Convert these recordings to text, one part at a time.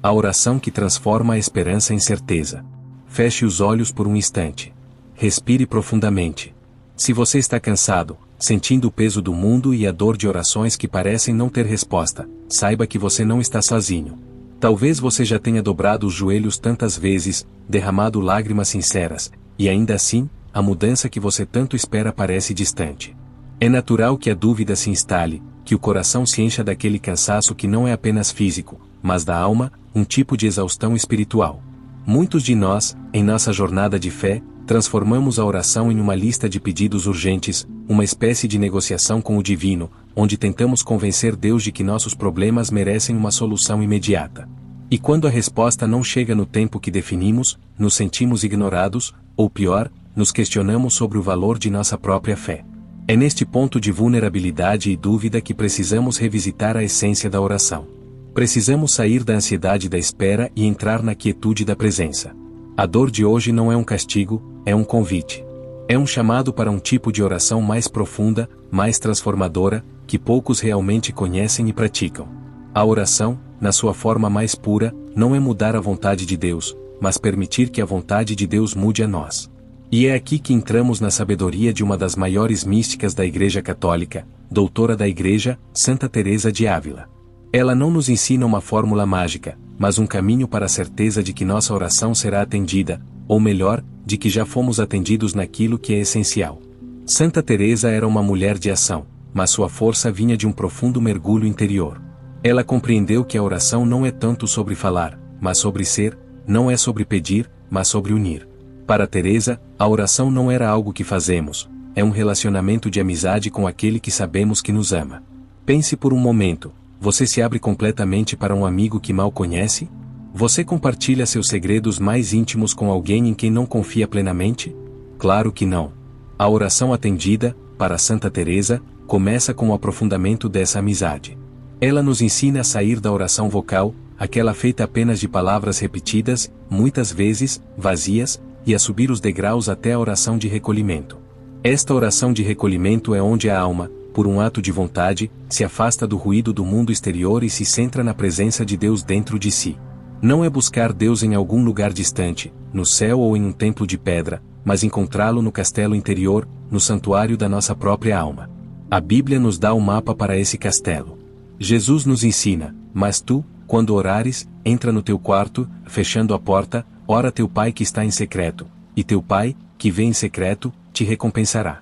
A oração que transforma a esperança em certeza. Feche os olhos por um instante. Respire profundamente. Se você está cansado, sentindo o peso do mundo e a dor de orações que parecem não ter resposta, saiba que você não está sozinho. Talvez você já tenha dobrado os joelhos tantas vezes, derramado lágrimas sinceras, e ainda assim, a mudança que você tanto espera parece distante. É natural que a dúvida se instale, que o coração se encha daquele cansaço que não é apenas físico, mas da alma, um tipo de exaustão espiritual. Muitos de nós, em nossa jornada de fé, transformamos a oração em uma lista de pedidos urgentes, uma espécie de negociação com o divino, onde tentamos convencer Deus de que nossos problemas merecem uma solução imediata. E quando a resposta não chega no tempo que definimos, nos sentimos ignorados, ou pior, nos questionamos sobre o valor de nossa própria fé. É neste ponto de vulnerabilidade e dúvida que precisamos revisitar a essência da oração. Precisamos sair da ansiedade da espera e entrar na quietude da presença. A dor de hoje não é um castigo, é um convite. É um chamado para um tipo de oração mais profunda, mais transformadora, que poucos realmente conhecem e praticam. A oração, na sua forma mais pura, não é mudar a vontade de Deus, mas permitir que a vontade de Deus mude a nós. E é aqui que entramos na sabedoria de uma das maiores místicas da Igreja Católica, doutora da Igreja, Santa Teresa de Ávila. Ela não nos ensina uma fórmula mágica, mas um caminho para a certeza de que nossa oração será atendida, ou melhor, de que já fomos atendidos naquilo que é essencial. Santa Teresa era uma mulher de ação, mas sua força vinha de um profundo mergulho interior. Ela compreendeu que a oração não é tanto sobre falar, mas sobre ser, não é sobre pedir, mas sobre unir. Para Teresa, a oração não era algo que fazemos, é um relacionamento de amizade com aquele que sabemos que nos ama. Pense por um momento. Você se abre completamente para um amigo que mal conhece? Você compartilha seus segredos mais íntimos com alguém em quem não confia plenamente? Claro que não. A oração atendida, para Santa Teresa, começa com o aprofundamento dessa amizade. Ela nos ensina a sair da oração vocal, aquela feita apenas de palavras repetidas, muitas vezes, vazias, e a subir os degraus até a oração de recolhimento. Esta oração de recolhimento é onde a alma, por um ato de vontade, se afasta do ruído do mundo exterior e se centra na presença de Deus dentro de si. Não é buscar Deus em algum lugar distante, no céu ou em um templo de pedra, mas encontrá-lo no castelo interior, no santuário da nossa própria alma. A Bíblia nos dá o mapa para esse castelo. Jesus nos ensina, mas tu, quando orares, entra no teu quarto, fechando a porta, ora teu Pai que está em secreto, e teu Pai, que vê em secreto, te recompensará.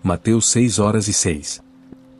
Mateus 6:06.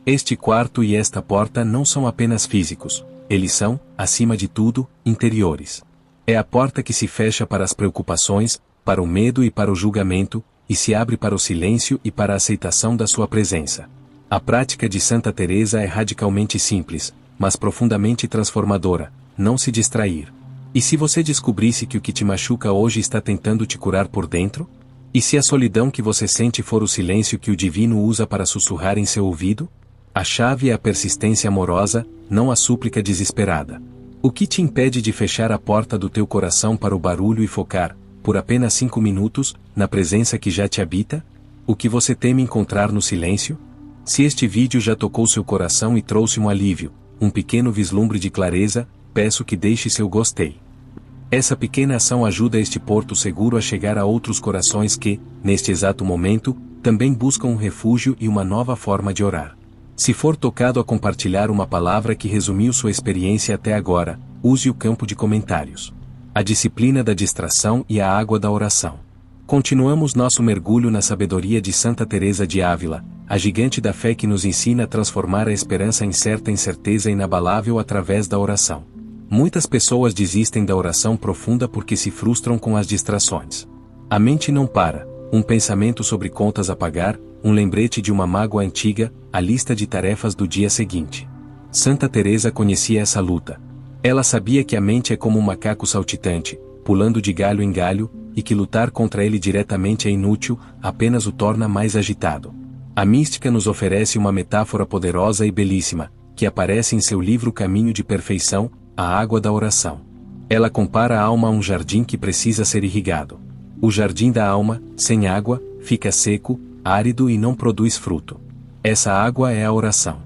Este quarto e esta porta não são apenas físicos, eles são, acima de tudo, interiores. É a porta que se fecha para as preocupações, para o medo e para o julgamento, e se abre para o silêncio e para a aceitação da sua presença. A prática de Santa Teresa é radicalmente simples, mas profundamente transformadora: não se distrair. E se você descobrisse que o que te machuca hoje está tentando te curar por dentro? E se a solidão que você sente for o silêncio que o divino usa para sussurrar em seu ouvido? A chave é a persistência amorosa, não a súplica desesperada. O que te impede de fechar a porta do teu coração para o barulho e focar, por apenas 5 minutos, na presença que já te habita? O que você teme encontrar no silêncio? Se este vídeo já tocou seu coração e trouxe um alívio, um pequeno vislumbre de clareza, peço que deixe seu gostei. Essa pequena ação ajuda este porto seguro a chegar a outros corações que, neste exato momento, também buscam um refúgio e uma nova forma de orar. Se for tocado a compartilhar uma palavra que resumiu sua experiência até agora, use o campo de comentários. A disciplina da distração e a água da oração. Continuamos nosso mergulho na sabedoria de Santa Teresa de Ávila, a gigante da fé que nos ensina a transformar a esperança incerta em certeza inabalável através da oração. Muitas pessoas desistem da oração profunda porque se frustram com as distrações. A mente não para, um pensamento sobre contas a pagar, um lembrete de uma mágoa antiga, a lista de tarefas do dia seguinte. Santa Teresa conhecia essa luta. Ela sabia que a mente é como um macaco saltitante, pulando de galho em galho, e que lutar contra ele diretamente é inútil, apenas o torna mais agitado. A mística nos oferece uma metáfora poderosa e belíssima, que aparece em seu livro Caminho de Perfeição, a água da oração. Ela compara a alma a um jardim que precisa ser irrigado. O jardim da alma, sem água, fica seco, árido e não produz fruto. Essa água é a oração.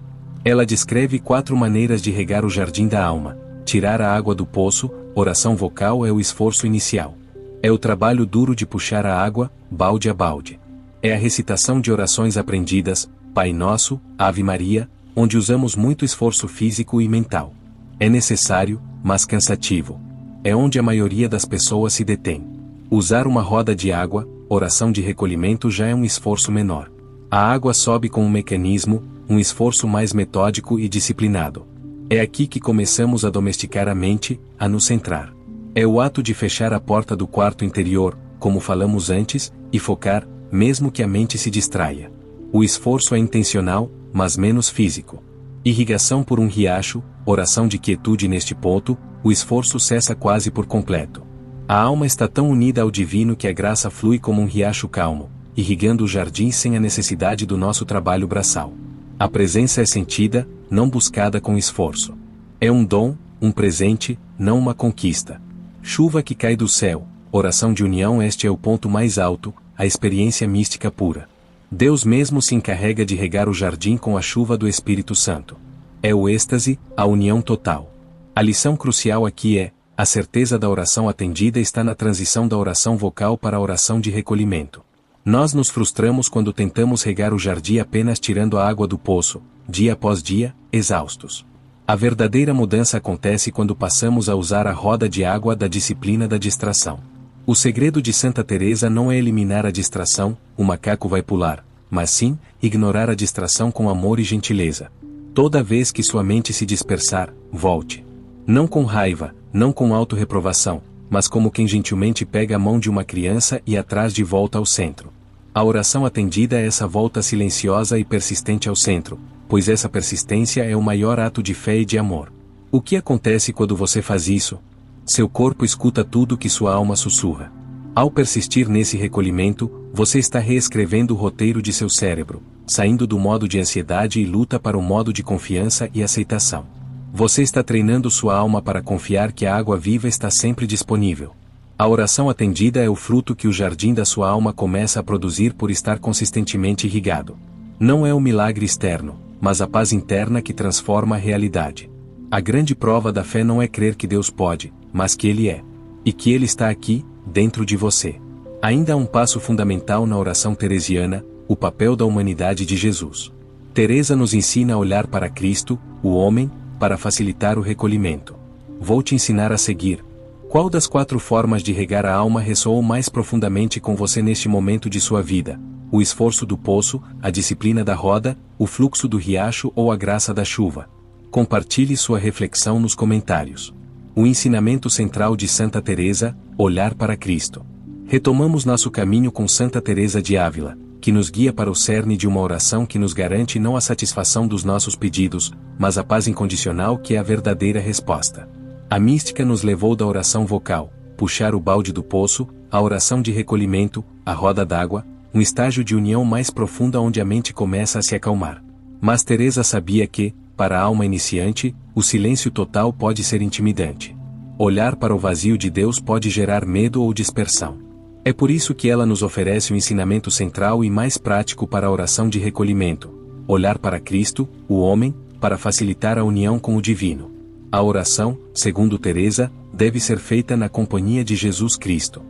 Ela descreve 4 maneiras de regar o jardim da alma. tirar a água do poço, oração vocal é o esforço inicial. É o trabalho duro de puxar a água, balde a balde. É a recitação de orações aprendidas, Pai Nosso, Ave Maria, onde usamos muito esforço físico e mental. É necessário, mas cansativo. É onde a maioria das pessoas se detém. Usar uma roda de água, oração de recolhimento já é um esforço menor. A água sobe com um mecanismo, um esforço mais metódico e disciplinado. É aqui que começamos a domesticar a mente, a nos centrar. É o ato de fechar a porta do quarto interior, como falamos antes, e focar, mesmo que a mente se distraia. O esforço é intencional, mas menos físico. Irrigação por um riacho, oração de quietude neste ponto, o esforço cessa quase por completo. A alma está tão unida ao divino que a graça flui como um riacho calmo, irrigando o jardim sem a necessidade do nosso trabalho braçal. A presença é sentida, não buscada com esforço. É um dom, um presente, não uma conquista. Chuva que cai do céu, oração de união. Este é o ponto mais alto, a experiência mística pura. Deus mesmo se encarrega de regar o jardim com a chuva do Espírito Santo. É o êxtase, a união total. A lição crucial aqui é: a certeza da oração atendida está na transição da oração vocal para a oração de recolhimento. Nós nos frustramos quando tentamos regar o jardim apenas tirando a água do poço, dia após dia, exaustos. A verdadeira mudança acontece quando passamos a usar a roda de água da disciplina da distração. O segredo de Santa Teresa não é eliminar a distração, o macaco vai pular, mas sim, ignorar a distração com amor e gentileza. Toda vez que sua mente se dispersar, volte. Não com raiva, não com autorreprovação, mas como quem gentilmente pega a mão de uma criança e a traz de volta ao centro. A oração atendida é essa volta silenciosa e persistente ao centro, pois essa persistência é o maior ato de fé e de amor. O que acontece quando você faz isso? Seu corpo escuta tudo que sua alma sussurra. Ao persistir nesse recolhimento, você está reescrevendo o roteiro de seu cérebro, saindo do modo de ansiedade e luta para o modo de confiança e aceitação. Você está treinando sua alma para confiar que a água viva está sempre disponível. A oração atendida é o fruto que o jardim da sua alma começa a produzir por estar consistentemente irrigado. Não é o milagre externo, mas a paz interna que transforma a realidade. A grande prova da fé não é crer que Deus pode, mas que Ele é. E que Ele está aqui, dentro de você. Ainda há um passo fundamental na oração teresiana, o papel da humanidade de Jesus. Teresa nos ensina a olhar para Cristo, o homem, para facilitar o recolhimento. Vou te ensinar a seguir. Qual das 4 formas de regar a alma ressoou mais profundamente com você neste momento de sua vida? O esforço do poço, a disciplina da roda, o fluxo do riacho ou a graça da chuva? Compartilhe sua reflexão nos comentários. O ensinamento central de Santa Teresa, olhar para Cristo. Retomamos nosso caminho com Santa Teresa de Ávila, que nos guia para o cerne de uma oração que nos garante não a satisfação dos nossos pedidos, mas a paz incondicional que é a verdadeira resposta. A mística nos levou da oração vocal, puxar o balde do poço, à oração de recolhimento, a roda d'água, um estágio de união mais profunda onde a mente começa a se acalmar. Mas Teresa sabia que, para a alma iniciante, o silêncio total pode ser intimidante. Olhar para o vazio de Deus pode gerar medo ou dispersão. É por isso que ela nos oferece o ensinamento central e mais prático para a oração de recolhimento: olhar para Cristo, o homem, para facilitar a união com o divino. A oração, segundo Teresa, deve ser feita na companhia de Jesus Cristo.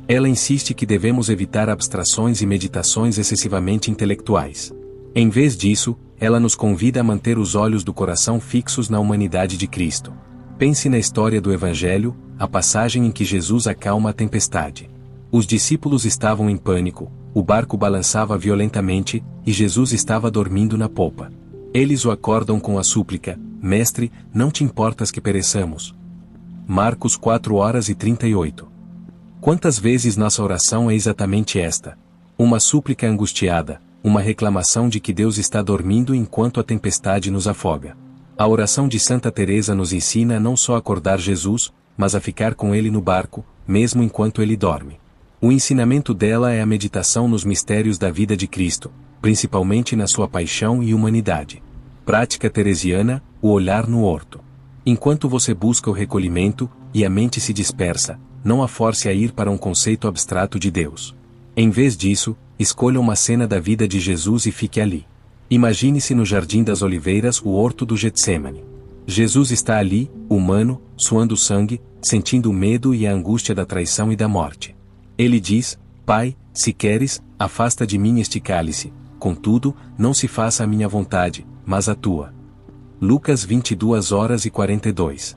Ela insiste que devemos evitar abstrações e meditações excessivamente intelectuais. Em vez disso, ela nos convida a manter os olhos do coração fixos na humanidade de Cristo. Pense na história do Evangelho, a passagem em que Jesus acalma a tempestade. Os discípulos estavam em pânico, o barco balançava violentamente, e Jesus estava dormindo na popa. Eles o acordam com a súplica: Mestre, não te importas que pereçamos? Marcos 4:38. Quantas vezes nossa oração é exatamente esta? Uma súplica angustiada, uma reclamação de que Deus está dormindo enquanto a tempestade nos afoga. A oração de Santa Teresa nos ensina a não só acordar Jesus, mas a ficar com ele no barco, mesmo enquanto ele dorme. O ensinamento dela é a meditação nos mistérios da vida de Cristo, principalmente na sua paixão e humanidade. Prática teresiana, o olhar no horto. Enquanto você busca o recolhimento, e a mente se dispersa, não a force a ir para um conceito abstrato de Deus. Em vez disso, escolha uma cena da vida de Jesus e fique ali. Imagine-se no Jardim das Oliveiras, o horto do Getsêmani. Jesus está ali, humano, suando sangue, sentindo o medo e a angústia da traição e da morte. Ele diz: Pai, se queres, afasta de mim este cálice, contudo, não se faça a minha vontade, mas a tua. Lucas 22h42.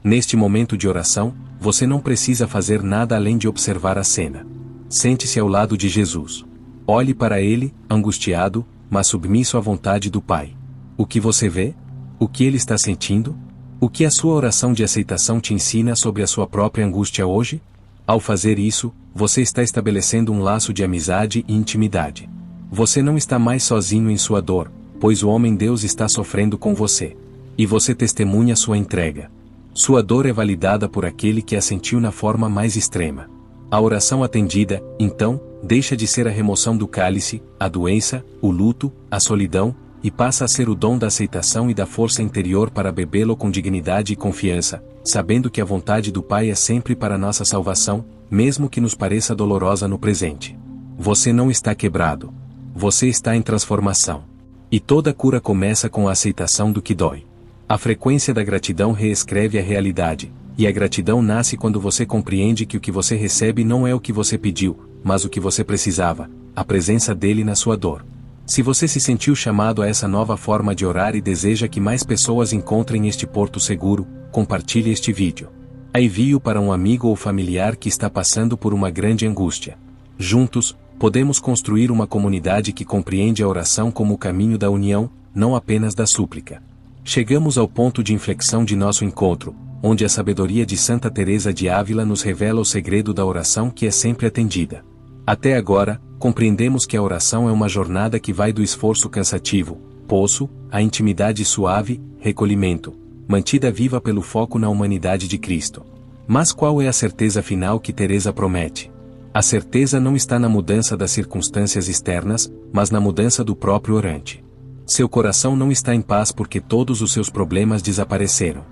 Neste momento de oração, você não precisa fazer nada além de observar a cena. Sente-se ao lado de Jesus. Olhe para ele, angustiado, mas submisso à vontade do Pai. O que você vê? O que ele está sentindo? O que a sua oração de aceitação te ensina sobre a sua própria angústia hoje? Ao fazer isso, você está estabelecendo um laço de amizade e intimidade. Você não está mais sozinho em sua dor, pois o homem-Deus está sofrendo com você. E você testemunha sua entrega. Sua dor é validada por aquele que a sentiu na forma mais extrema. A oração atendida, então, deixa de ser a remoção do cálice, a doença, o luto, a solidão, e passa a ser o dom da aceitação e da força interior para bebê-lo com dignidade e confiança, sabendo que a vontade do Pai é sempre para nossa salvação, mesmo que nos pareça dolorosa no presente. Você não está quebrado. Você está em transformação. E toda cura começa com a aceitação do que dói. A frequência da gratidão reescreve a realidade, e a gratidão nasce quando você compreende que o que você recebe não é o que você pediu, mas o que você precisava, a presença dele na sua dor. Se você se sentiu chamado a essa nova forma de orar e deseja que mais pessoas encontrem este porto seguro, compartilhe este vídeo. Envie-o para um amigo ou familiar que está passando por uma grande angústia. Juntos, podemos construir uma comunidade que compreende a oração como o caminho da união, não apenas da súplica. Chegamos ao ponto de inflexão de nosso encontro, onde a sabedoria de Santa Teresa de Ávila nos revela o segredo da oração que é sempre atendida. Até agora, compreendemos que a oração é uma jornada que vai do esforço cansativo, poço, à intimidade suave, recolhimento, mantida viva pelo foco na humanidade de Cristo. Mas qual é a certeza final que Teresa promete? A certeza não está na mudança das circunstâncias externas, mas na mudança do próprio orante. Seu coração não está em paz porque todos os seus problemas desapareceram.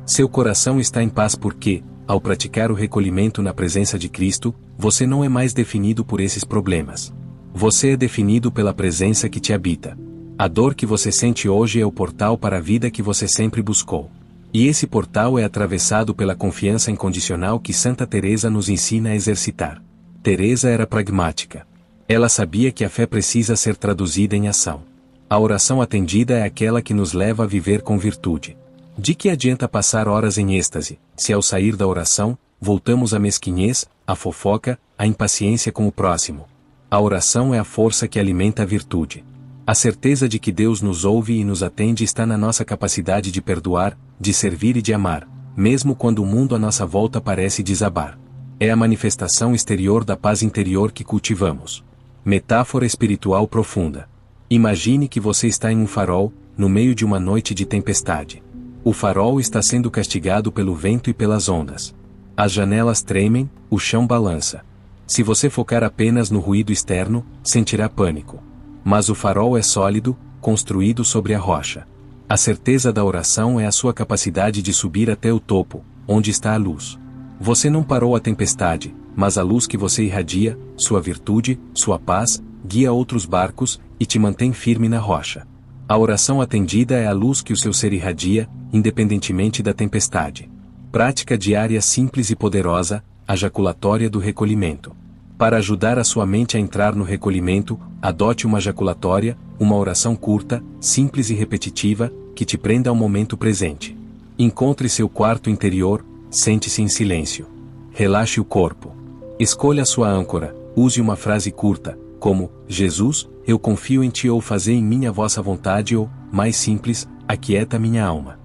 Seu coração está em paz porque, ao praticar o recolhimento na presença de Cristo, você não é mais definido por esses problemas. Você é definido pela presença que te habita. A dor que você sente hoje é o portal para a vida que você sempre buscou. E esse portal é atravessado pela confiança incondicional que Santa Teresa nos ensina a exercitar. Teresa era pragmática. Ela sabia que a fé precisa ser traduzida em ação. A oração atendida é aquela que nos leva a viver com virtude. De que adianta passar horas em êxtase, se ao sair da oração, voltamos à mesquinhez, à fofoca, à impaciência com o próximo? A oração é a força que alimenta a virtude. A certeza de que Deus nos ouve e nos atende está na nossa capacidade de perdoar, de servir e de amar, mesmo quando o mundo à nossa volta parece desabar. É a manifestação exterior da paz interior que cultivamos. Metáfora espiritual profunda. Imagine que você está em um farol, no meio de uma noite de tempestade. O farol está sendo castigado pelo vento e pelas ondas. As janelas tremem, o chão balança. Se você focar apenas no ruído externo, sentirá pânico. Mas o farol é sólido, construído sobre a rocha. A certeza da oração é a sua capacidade de subir até o topo, onde está a luz. Você não parou a tempestade, mas a luz que você irradia, sua virtude, sua paz, guia outros barcos e te mantém firme na rocha. A oração atendida é a luz que o seu ser irradia, independentemente da tempestade. Prática diária simples e poderosa, a jaculatória do recolhimento. Para ajudar a sua mente a entrar no recolhimento, adote uma jaculatória, uma oração curta, simples e repetitiva, que te prenda ao momento presente. Encontre seu quarto interior, sente-se em silêncio. Relaxe o corpo. Escolha sua âncora, use uma frase curta, como, Jesus, eu confio em ti ou fazei em mim a vossa vontade ou, mais simples, aquieta minha alma.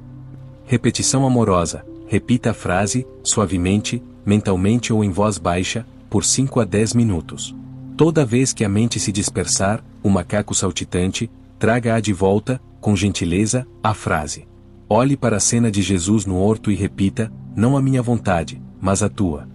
Repetição amorosa, repita a frase, suavemente, mentalmente ou em voz baixa, por 5 a 10 minutos. Toda vez que a mente se dispersar, o macaco saltitante, traga-a de volta, com gentileza, a frase. Olhe para a cena de Jesus no horto e repita, não a minha vontade, mas a tua.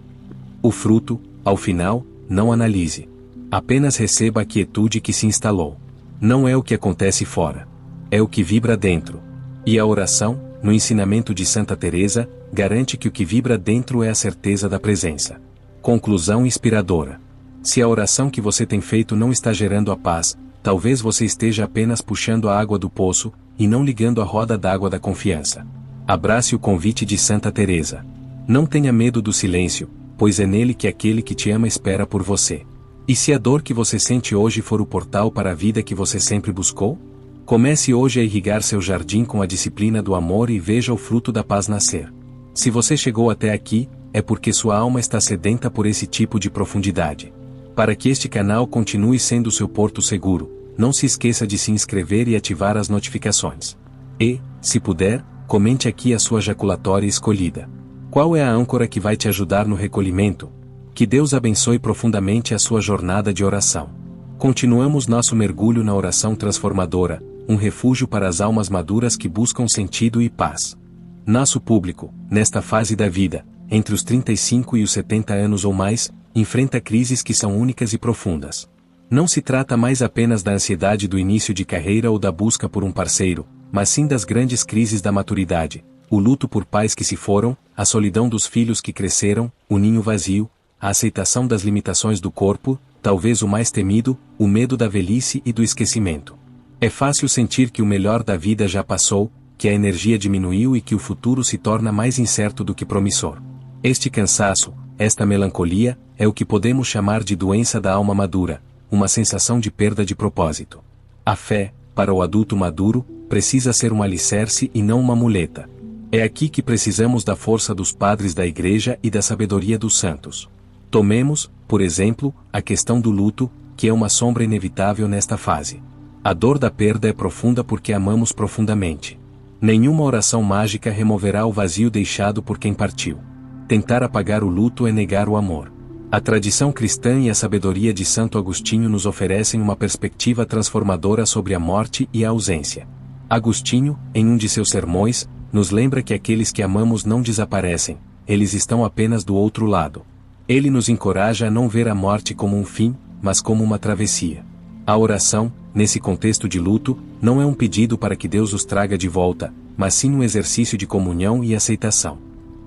O fruto, ao final, não analise. Apenas receba a quietude que se instalou. Não é o que acontece fora. É o que vibra dentro. E a oração, no ensinamento de Santa Teresa, garante que o que vibra dentro é a certeza da presença. Conclusão inspiradora. Se a oração que você tem feito não está gerando a paz, talvez você esteja apenas puxando a água do poço, e não ligando a roda d'água da confiança. Abrace o convite de Santa Teresa. Não tenha medo do silêncio, pois é nele que aquele que te ama espera por você. E se a dor que você sente hoje for o portal para a vida que você sempre buscou? Comece hoje a irrigar seu jardim com a disciplina do amor e veja o fruto da paz nascer. Se você chegou até aqui, é porque sua alma está sedenta por esse tipo de profundidade. Para que este canal continue sendo seu porto seguro, não se esqueça de se inscrever e ativar as notificações. E, se puder, comente aqui a sua jaculatória escolhida. Qual é a âncora que vai te ajudar no recolhimento? Que Deus abençoe profundamente a sua jornada de oração. Continuamos nosso mergulho na oração transformadora, um refúgio para as almas maduras que buscam sentido e paz. Nosso público, nesta fase da vida, entre os 35 e os 70 anos ou mais, enfrenta crises que são únicas e profundas. Não se trata mais apenas da ansiedade do início de carreira ou da busca por um parceiro, mas sim das grandes crises da maturidade, o luto por pais que se foram, a solidão dos filhos que cresceram, o ninho vazio, a aceitação das limitações do corpo, talvez o mais temido, o medo da velhice e do esquecimento. É fácil sentir que o melhor da vida já passou, que a energia diminuiu e que o futuro se torna mais incerto do que promissor. Este cansaço, esta melancolia, é o que podemos chamar de doença da alma madura, uma sensação de perda de propósito. A fé, para o adulto maduro, precisa ser um alicerce e não uma muleta. É aqui que precisamos da força dos padres da Igreja e da sabedoria dos santos. Tomemos, por exemplo, a questão do luto, que é uma sombra inevitável nesta fase. A dor da perda é profunda porque amamos profundamente. Nenhuma oração mágica removerá o vazio deixado por quem partiu. Tentar apagar o luto é negar o amor. A tradição cristã e a sabedoria de Santo Agostinho nos oferecem uma perspectiva transformadora sobre a morte e a ausência. Agostinho, em um de seus sermões, nos lembra que aqueles que amamos não desaparecem, eles estão apenas do outro lado. Ele nos encoraja a não ver a morte como um fim, mas como uma travessia. A oração, nesse contexto de luto, não é um pedido para que Deus os traga de volta, mas sim um exercício de comunhão e aceitação.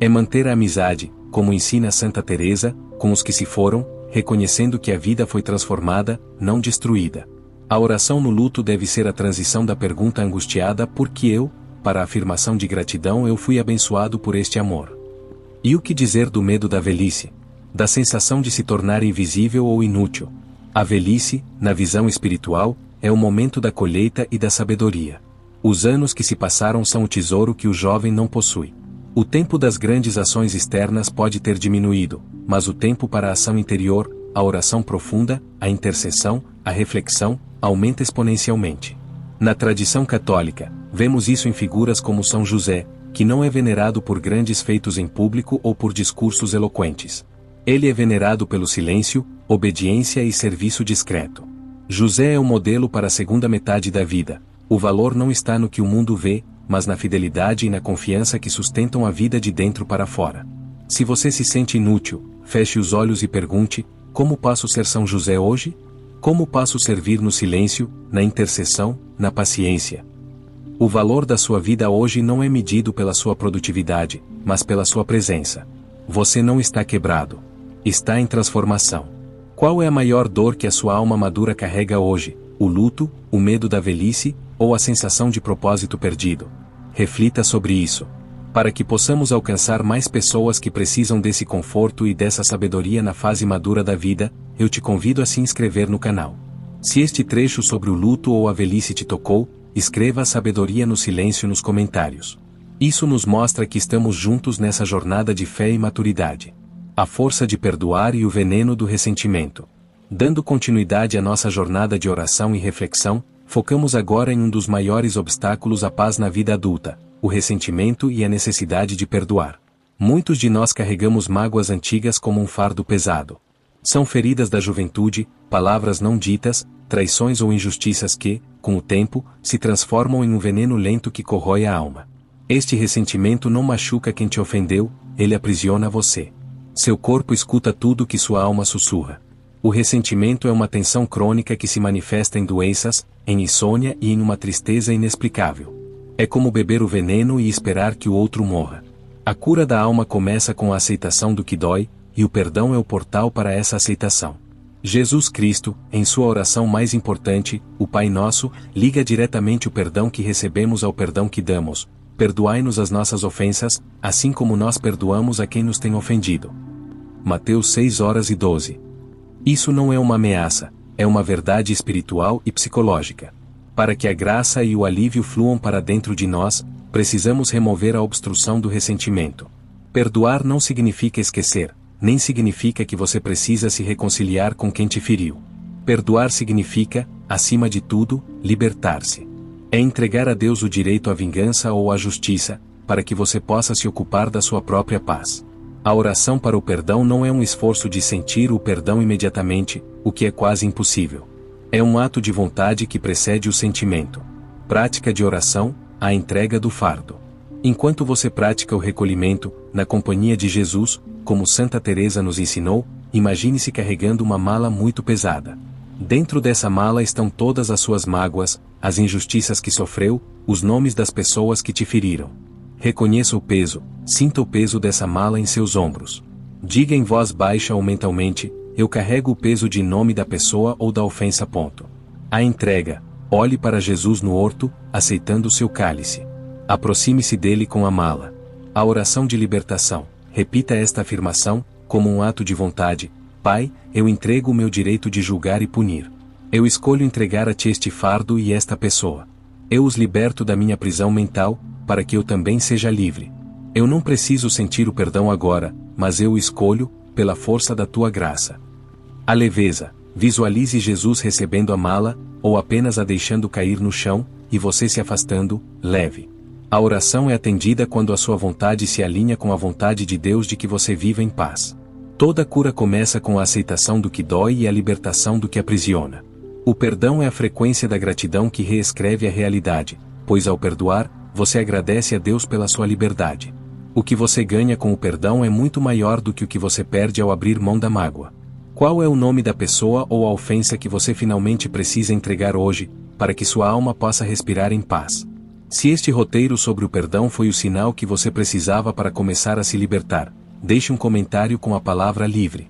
É manter a amizade, como ensina Santa Teresa, com os que se foram, reconhecendo que a vida foi transformada, não destruída. A oração no luto deve ser a transição da pergunta angustiada por que eu, para a afirmação de gratidão eu fui abençoado por este amor. E o que dizer do medo da velhice? Da sensação de se tornar invisível ou inútil? A velhice, na visão espiritual, é o momento da colheita e da sabedoria. Os anos que se passaram são o tesouro que o jovem não possui. O tempo das grandes ações externas pode ter diminuído, mas o tempo para a ação interior, a oração profunda, a intercessão, a reflexão, aumenta exponencialmente. Na tradição católica, vemos isso em figuras como São José, que não é venerado por grandes feitos em público ou por discursos eloquentes. Ele é venerado pelo silêncio, obediência e serviço discreto. José é o modelo para a segunda metade da vida. O valor não está no que o mundo vê, mas na fidelidade e na confiança que sustentam a vida de dentro para fora. Se você se sente inútil, feche os olhos e pergunte: como posso ser São José hoje? Como posso servir no silêncio, na intercessão, na paciência? O valor da sua vida hoje não é medido pela sua produtividade, mas pela sua presença. Você não está quebrado. Está em transformação. Qual é a maior dor que a sua alma madura carrega hoje? O luto, o medo da velhice, ou a sensação de propósito perdido? Reflita sobre isso. Para que possamos alcançar mais pessoas que precisam desse conforto e dessa sabedoria na fase madura da vida, eu te convido a se inscrever no canal. Se este trecho sobre o luto ou a velhice te tocou, escreva a sabedoria no silêncio nos comentários. Isso nos mostra que estamos juntos nessa jornada de fé e maturidade. A força de perdoar e o veneno do ressentimento. Dando continuidade à nossa jornada de oração e reflexão, focamos agora em um dos maiores obstáculos à paz na vida adulta, o ressentimento e a necessidade de perdoar. Muitos de nós carregamos mágoas antigas como um fardo pesado. São feridas da juventude, palavras não ditas, traições ou injustiças que, com o tempo, se transformam em um veneno lento que corrói a alma. Este ressentimento não machuca quem te ofendeu, ele aprisiona você. Seu corpo escuta tudo que sua alma sussurra. O ressentimento é uma tensão crônica que se manifesta em doenças, em insônia e em uma tristeza inexplicável. É como beber o veneno e esperar que o outro morra. A cura da alma começa com a aceitação do que dói, e o perdão é o portal para essa aceitação. Jesus Cristo, em sua oração mais importante, o Pai Nosso, liga diretamente o perdão que recebemos ao perdão que damos, Perdoai-nos as nossas ofensas, assim como nós perdoamos a quem nos tem ofendido. Mateus 6:12. Isso não é uma ameaça, é uma verdade espiritual e psicológica. Para que a graça e o alívio fluam para dentro de nós, precisamos remover a obstrução do ressentimento. Perdoar não significa esquecer, nem significa que você precisa se reconciliar com quem te feriu. Perdoar significa, acima de tudo, libertar-se. É entregar a Deus o direito à vingança ou à justiça, para que você possa se ocupar da sua própria paz. A oração para o perdão não é um esforço de sentir o perdão imediatamente, o que é quase impossível. É um ato de vontade que precede o sentimento. Prática de oração, a entrega do fardo. Enquanto você pratica o recolhimento, na companhia de Jesus, como Santa Teresa nos ensinou, imagine-se carregando uma mala muito pesada. Dentro dessa mala estão todas as suas mágoas, as injustiças que sofreu, os nomes das pessoas que te feriram. Reconheça o peso, sinta o peso dessa mala em seus ombros. Diga em voz baixa ou mentalmente, eu carrego o peso de nome da pessoa ou da ofensa. A entrega, olhe para Jesus no horto, aceitando o seu cálice. Aproxime-se dele com a mala. A oração de libertação, repita esta afirmação, como um ato de vontade: Pai, eu entrego o meu direito de julgar e punir. Eu escolho entregar a ti este fardo e esta pessoa. Eu os liberto da minha prisão mental, para que eu também seja livre. Eu não preciso sentir o perdão agora, mas eu o escolho, pela força da tua graça. A leveza, visualize Jesus recebendo a mala, ou apenas a deixando cair no chão, e você se afastando, leve. A oração é atendida quando a sua vontade se alinha com a vontade de Deus de que você viva em paz. Toda cura começa com a aceitação do que dói e a libertação do que aprisiona. O perdão é a frequência da gratidão que reescreve a realidade, pois ao perdoar, você agradece a Deus pela sua liberdade. O que você ganha com o perdão é muito maior do que o que você perde ao abrir mão da mágoa. Qual é o nome da pessoa ou a ofensa que você finalmente precisa entregar hoje, para que sua alma possa respirar em paz? Se este roteiro sobre o perdão foi o sinal que você precisava para começar a se libertar, deixe um comentário com a palavra livre.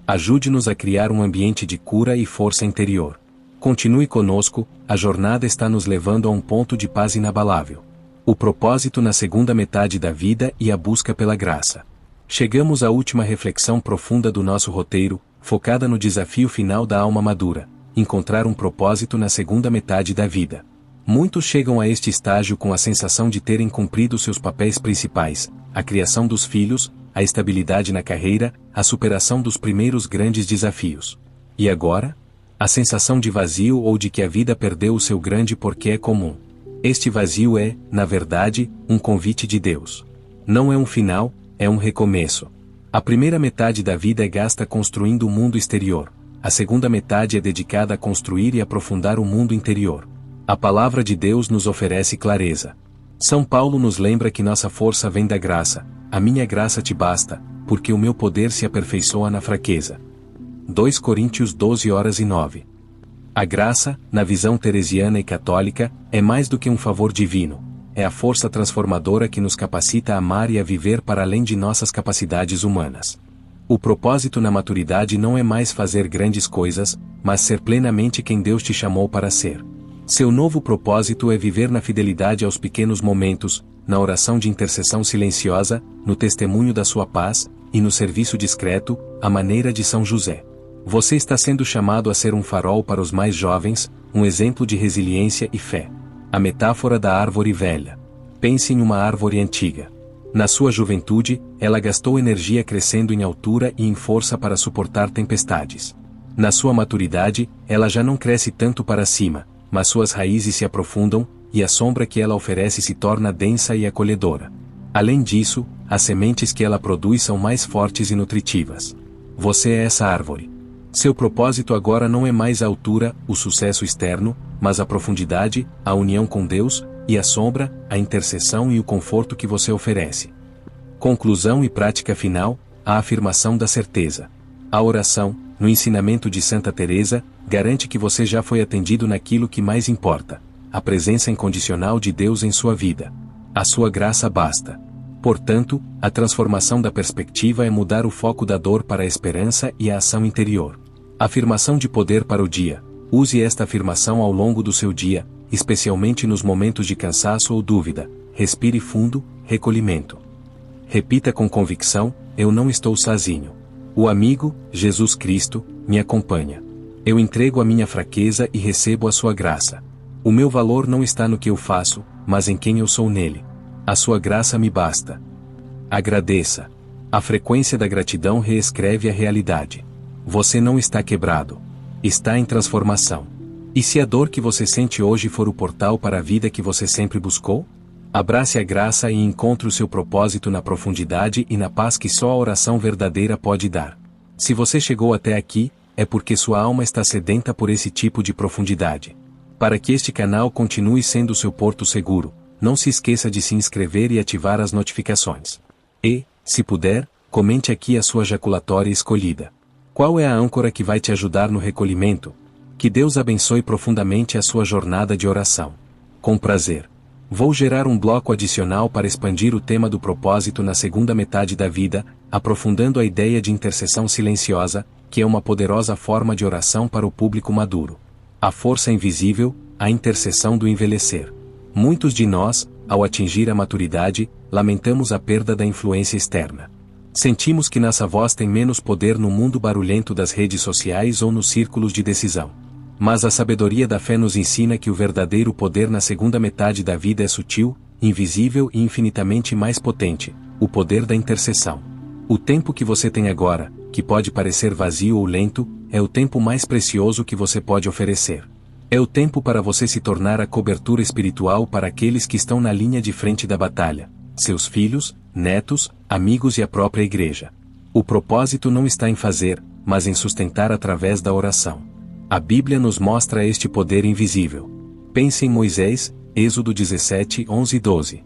Ajude-nos a criar um ambiente de cura e força interior. Continue conosco, a jornada está nos levando a um ponto de paz inabalável. O propósito na segunda metade da vida e a busca pela graça. Chegamos à última reflexão profunda do nosso roteiro, focada no desafio final da alma madura: encontrar um propósito na segunda metade da vida. Muitos chegam a este estágio com a sensação de terem cumprido seus papéis principais: a criação dos filhos, a estabilidade na carreira, a superação dos primeiros grandes desafios. E agora? A sensação de vazio ou de que a vida perdeu o seu grande porquê é comum. Este vazio é, na verdade, um convite de Deus. Não é um final, é um recomeço. A primeira metade da vida é gasta construindo o mundo exterior. A segunda metade é dedicada a construir e aprofundar o mundo interior. A palavra de Deus nos oferece clareza. São Paulo nos lembra que nossa força vem da graça. A minha graça te basta, porque o meu poder se aperfeiçoa na fraqueza. 2 Coríntios 12:9. A graça, na visão teresiana e católica, é mais do que um favor divino. É a força transformadora que nos capacita a amar e a viver para além de nossas capacidades humanas. O propósito na maturidade não é mais fazer grandes coisas, mas ser plenamente quem Deus te chamou para ser. Seu novo propósito é viver na fidelidade aos pequenos momentos, na oração de intercessão silenciosa, no testemunho da sua paz, e no serviço discreto, à maneira de São José. Você está sendo chamado a ser um farol para os mais jovens, um exemplo de resiliência e fé. A metáfora da árvore velha. Pense em uma árvore antiga. Na sua juventude, ela gastou energia crescendo em altura e em força para suportar tempestades. Na sua maturidade, ela já não cresce tanto para cima, mas suas raízes se aprofundam, e a sombra que ela oferece se torna densa e acolhedora. Além disso, as sementes que ela produz são mais fortes e nutritivas. Você é essa árvore. Seu propósito agora não é mais a altura, o sucesso externo, mas a profundidade, a união com Deus, e a sombra, a intercessão e o conforto que você oferece. Conclusão e prática final, a afirmação da certeza. A oração, no ensinamento de Santa Teresa, garante que você já foi atendido naquilo que mais importa: a presença incondicional de Deus em sua vida. A sua graça basta. Portanto, a transformação da perspectiva é mudar o foco da dor para a esperança e a ação interior. Afirmação de poder para o dia. Use esta afirmação ao longo do seu dia, especialmente nos momentos de cansaço ou dúvida, respire fundo, recolhimento. Repita com convicção: eu não estou sozinho. O amigo, Jesus Cristo, me acompanha. Eu entrego a minha fraqueza e recebo a sua graça. O meu valor não está no que eu faço, mas em quem eu sou nele. A sua graça me basta. Agradeça. A frequência da gratidão reescreve a realidade. Você não está quebrado. Está em transformação. E se a dor que você sente hoje for o portal para a vida que você sempre buscou? Abrace a graça e encontre o seu propósito na profundidade e na paz que só a oração verdadeira pode dar. Se você chegou até aqui, é porque sua alma está sedenta por esse tipo de profundidade. Para que este canal continue sendo seu porto seguro, não se esqueça de se inscrever e ativar as notificações. E, se puder, comente aqui a sua jaculatória escolhida. Qual é a âncora que vai te ajudar no recolhimento? Que Deus abençoe profundamente a sua jornada de oração. Com prazer. Vou gerar um bloco adicional para expandir o tema do propósito na segunda metade da vida, aprofundando a ideia de intercessão silenciosa, que é uma poderosa forma de oração para o público maduro. A força invisível, a intercessão do envelhecer. Muitos de nós, ao atingir a maturidade, lamentamos a perda da influência externa. Sentimos que nossa voz tem menos poder no mundo barulhento das redes sociais ou nos círculos de decisão. Mas a sabedoria da fé nos ensina que o verdadeiro poder na segunda metade da vida é sutil, invisível e infinitamente mais potente, o poder da intercessão. O tempo que você tem agora, que pode parecer vazio ou lento, é o tempo mais precioso que você pode oferecer. É o tempo para você se tornar a cobertura espiritual para aqueles que estão na linha de frente da batalha, seus filhos, netos, amigos e a própria igreja. O propósito não está em fazer, mas em sustentar através da oração. A Bíblia nos mostra este poder invisível. Pense em Moisés, Êxodo 17, 11 e 12.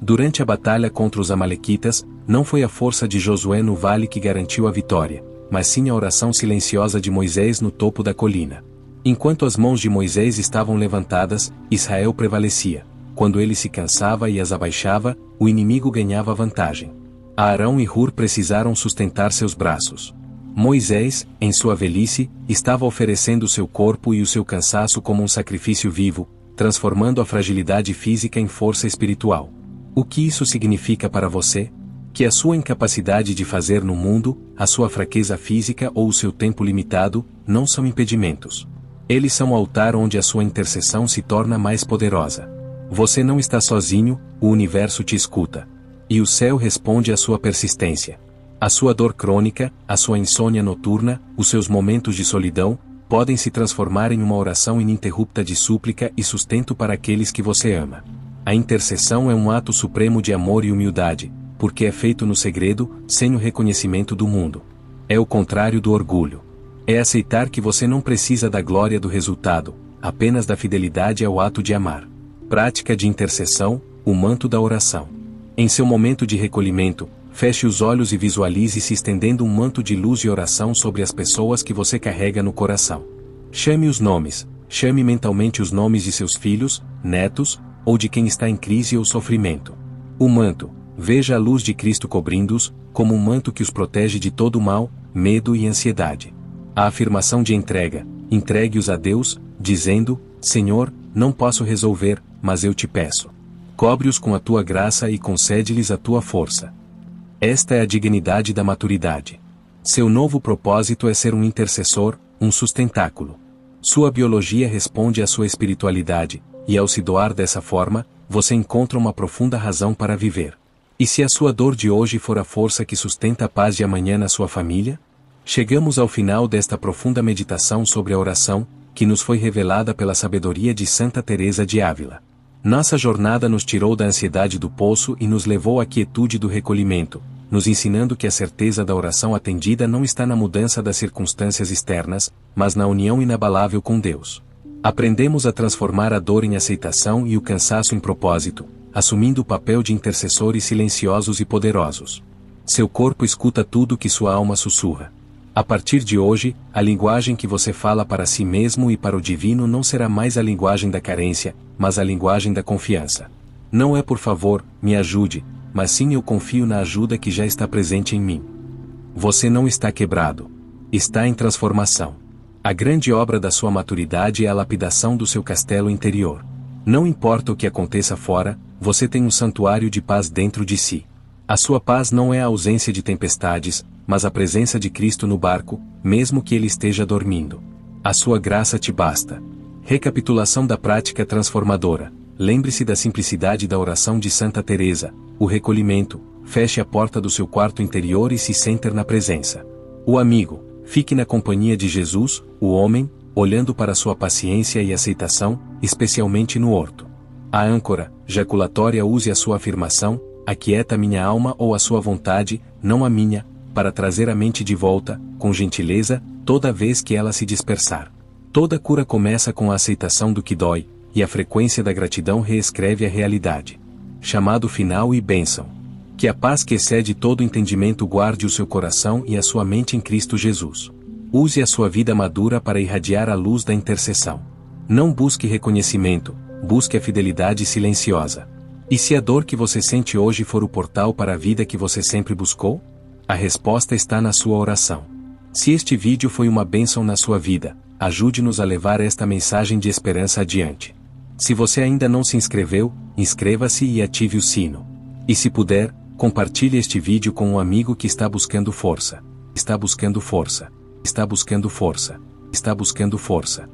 Durante a batalha contra os amalequitas, não foi a força de Josué no vale que garantiu a vitória, mas sim a oração silenciosa de Moisés no topo da colina. Enquanto as mãos de Moisés estavam levantadas, Israel prevalecia. Quando ele se cansava e as abaixava, o inimigo ganhava vantagem. Arão e Hur precisaram sustentar seus braços. Moisés, em sua velhice, estava oferecendo seu corpo e o seu cansaço como um sacrifício vivo, transformando a fragilidade física em força espiritual. O que isso significa para você? Que a sua incapacidade de fazer no mundo, a sua fraqueza física ou o seu tempo limitado, não são impedimentos. Eles são o altar onde a sua intercessão se torna mais poderosa. Você não está sozinho, o universo te escuta. E o céu responde à sua persistência. A sua dor crônica, a sua insônia noturna, os seus momentos de solidão, podem se transformar em uma oração ininterrupta de súplica e sustento para aqueles que você ama. A intercessão é um ato supremo de amor e humildade, porque é feito no segredo, sem o reconhecimento do mundo. É o contrário do orgulho. É aceitar que você não precisa da glória do resultado, apenas da fidelidade ao ato de amar. Prática de intercessão, o manto da oração. Em seu momento de recolhimento, feche os olhos e visualize-se estendendo um manto de luz e oração sobre as pessoas que você carrega no coração. Chame os nomes, chame mentalmente os nomes de seus filhos, netos, ou de quem está em crise ou sofrimento. O manto, veja a luz de Cristo cobrindo-os, como um manto que os protege de todo mal, medo e ansiedade. A afirmação de entrega, entregue-os a Deus, dizendo: Senhor, não posso resolver, mas eu te peço. Cobre-os com a tua graça e concede-lhes a tua força. Esta é a dignidade da maturidade. Seu novo propósito é ser um intercessor, um sustentáculo. Sua biologia responde à sua espiritualidade, e ao se doar dessa forma, você encontra uma profunda razão para viver. E se a sua dor de hoje for a força que sustenta a paz de amanhã na sua família? Chegamos ao final desta profunda meditação sobre a oração, que nos foi revelada pela sabedoria de Santa Teresa de Ávila. Nossa jornada nos tirou da ansiedade do poço e nos levou à quietude do recolhimento, nos ensinando que a certeza da oração atendida não está na mudança das circunstâncias externas, mas na união inabalável com Deus. Aprendemos a transformar a dor em aceitação e o cansaço em propósito, assumindo o papel de intercessores silenciosos e poderosos. Seu corpo escuta tudo que sua alma sussurra. A partir de hoje, a linguagem que você fala para si mesmo e para o divino não será mais a linguagem da carência, mas a linguagem da confiança. Não é por favor, me ajude, mas sim eu confio na ajuda que já está presente em mim. Você não está quebrado. Está em transformação. A grande obra da sua maturidade é a lapidação do seu castelo interior. Não importa o que aconteça fora, você tem um santuário de paz dentro de si. A sua paz não é a ausência de tempestades, mas a presença de Cristo no barco, mesmo que ele esteja dormindo. A sua graça te basta. Recapitulação da prática transformadora. Lembre-se da simplicidade da oração de Santa Teresa, o recolhimento, feche a porta do seu quarto interior e se sente na presença. O amigo, fique na companhia de Jesus, o homem, olhando para sua paciência e aceitação, especialmente no horto. A âncora, jaculatória, use a sua afirmação, aquieta minha alma ou a sua vontade, não a minha, para trazer a mente de volta, com gentileza, toda vez que ela se dispersar. Toda cura começa com a aceitação do que dói, e a frequência da gratidão reescreve a realidade. Chamado final e bênção. Que a paz que excede todo entendimento guarde o seu coração e a sua mente em Cristo Jesus. Use a sua vida madura para irradiar a luz da intercessão. Não busque reconhecimento, busque a fidelidade silenciosa. E se a dor que você sente hoje for o portal para a vida que você sempre buscou? A resposta está na sua oração. Se este vídeo foi uma bênção na sua vida, ajude-nos a levar esta mensagem de esperança adiante. Se você ainda não se inscreveu, inscreva-se e ative o sino. E se puder, compartilhe este vídeo com um amigo que está buscando força. Está buscando força. Está buscando força. Está buscando força.